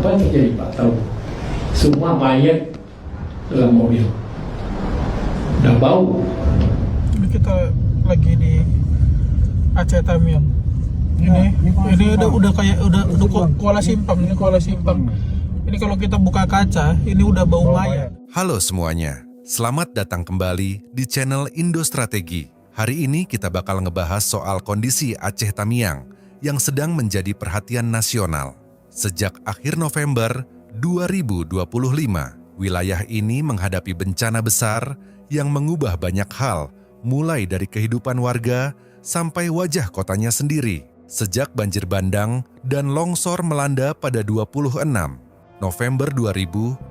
Apa yang terjadi Pak? Tahu? Semua mayat dalam mobil. Udah bau. Ini kita lagi di Aceh Tamiang. Ini udah kayak udah Kuala Simpang, ini Kuala Simpang. Ini kalau kita buka kaca, ini udah bau mayat. Halo semuanya, selamat datang kembali di channel Indo Strategi. Hari ini kita bakal ngebahas soal kondisi Aceh Tamiang yang sedang menjadi perhatian nasional. Sejak akhir November 2025, wilayah ini menghadapi bencana besar yang mengubah banyak hal, mulai dari kehidupan warga sampai wajah kotanya sendiri. Sejak banjir bandang dan longsor melanda pada 26 November 2025,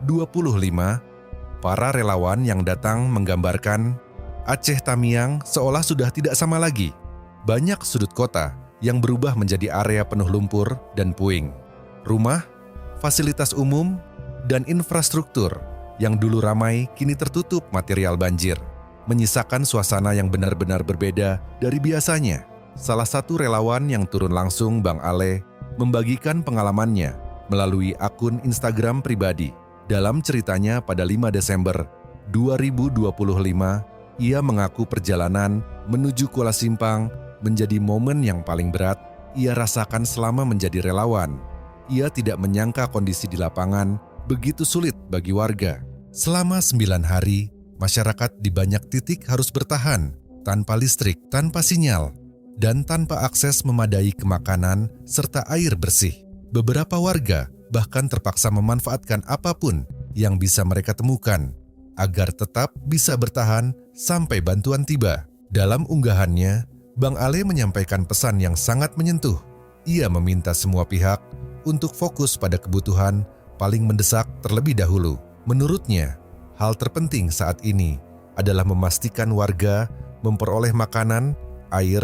para relawan yang datang menggambarkan Aceh Tamiang seolah sudah tidak sama lagi. Banyak sudut kota yang berubah menjadi area penuh lumpur dan puing. Rumah, fasilitas umum, dan infrastruktur yang dulu ramai kini tertutup material banjir, menyisakan suasana yang benar-benar berbeda dari biasanya. Salah satu relawan yang turun langsung, Bang Ale, membagikan pengalamannya melalui akun Instagram pribadi. Dalam ceritanya pada 5 Desember 2025, ia mengaku perjalanan menuju Kuala Simpang menjadi momen yang paling berat ia rasakan selama menjadi relawan. Ia tidak menyangka kondisi di lapangan begitu sulit bagi warga. Selama 9 hari, masyarakat di banyak titik harus bertahan, tanpa listrik, tanpa sinyal, dan tanpa akses memadai ke makanan serta air bersih. Beberapa warga bahkan terpaksa memanfaatkan apapun yang bisa mereka temukan agar tetap bisa bertahan sampai bantuan tiba. Dalam unggahannya, Bang Ale menyampaikan pesan yang sangat menyentuh. Ia meminta semua pihak untuk fokus pada kebutuhan paling mendesak terlebih dahulu. Menurutnya, hal terpenting saat ini adalah memastikan warga memperoleh makanan, air,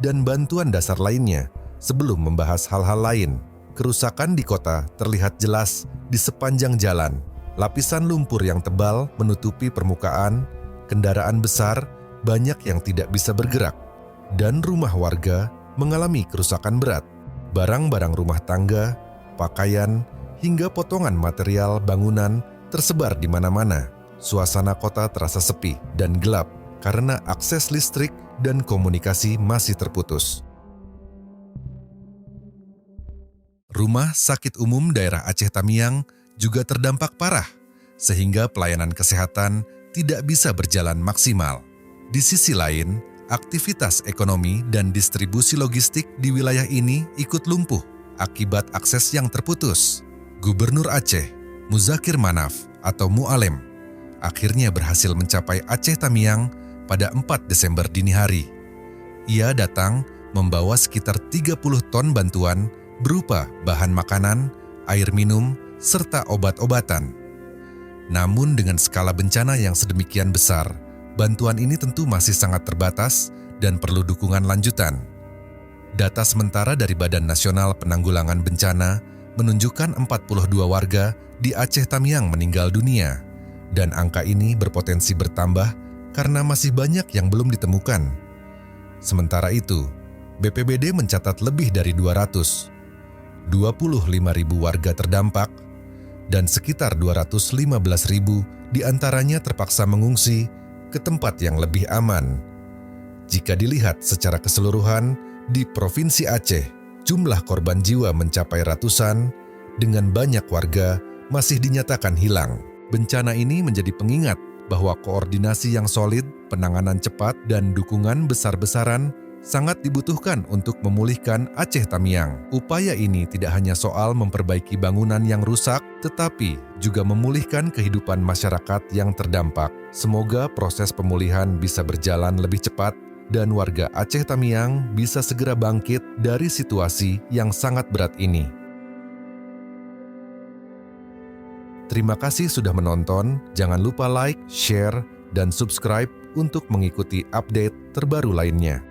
dan bantuan dasar lainnya sebelum membahas hal-hal lain. Kerusakan di kota terlihat jelas di sepanjang jalan. Lapisan lumpur yang tebal menutupi permukaan, kendaraan besar banyak yang tidak bisa bergerak, dan rumah warga mengalami kerusakan berat. Barang-barang rumah tangga, pakaian, hingga potongan material bangunan tersebar di mana-mana. Suasana kota terasa sepi dan gelap karena akses listrik dan komunikasi masih terputus. Rumah Sakit Umum Daerah Aceh Tamiang juga terdampak parah, sehingga pelayanan kesehatan tidak bisa berjalan maksimal. Di sisi lain, aktivitas ekonomi dan distribusi logistik di wilayah ini ikut lumpuh akibat akses yang terputus. Gubernur Aceh, Muzakir Manaf atau Mu'alem, akhirnya berhasil mencapai Aceh Tamiang pada 4 Desember dini hari. Ia datang membawa sekitar 30 ton bantuan berupa bahan makanan, air minum, serta obat-obatan. Namun dengan skala bencana yang sedemikian besar, bantuan ini tentu masih sangat terbatas dan perlu dukungan lanjutan. Data sementara dari Badan Nasional Penanggulangan Bencana menunjukkan 42 warga di Aceh Tamiang meninggal dunia, dan angka ini berpotensi bertambah karena masih banyak yang belum ditemukan. Sementara itu, BPBD mencatat lebih dari 225.000 warga terdampak, dan sekitar 215.000 diantaranya terpaksa mengungsi ke tempat yang lebih aman. Jika dilihat secara keseluruhan, di Provinsi Aceh, jumlah korban jiwa mencapai ratusan, dengan banyak warga masih dinyatakan hilang. Bencana ini menjadi pengingat bahwa koordinasi yang solid, penanganan cepat, dan dukungan besar-besaran sangat dibutuhkan untuk memulihkan Aceh Tamiang. Upaya ini tidak hanya soal memperbaiki bangunan yang rusak, tetapi juga memulihkan kehidupan masyarakat yang terdampak. Semoga proses pemulihan bisa berjalan lebih cepat dan warga Aceh Tamiang bisa segera bangkit dari situasi yang sangat berat ini. Terima kasih sudah menonton. Jangan lupa like, share, dan subscribe untuk mengikuti update terbaru lainnya.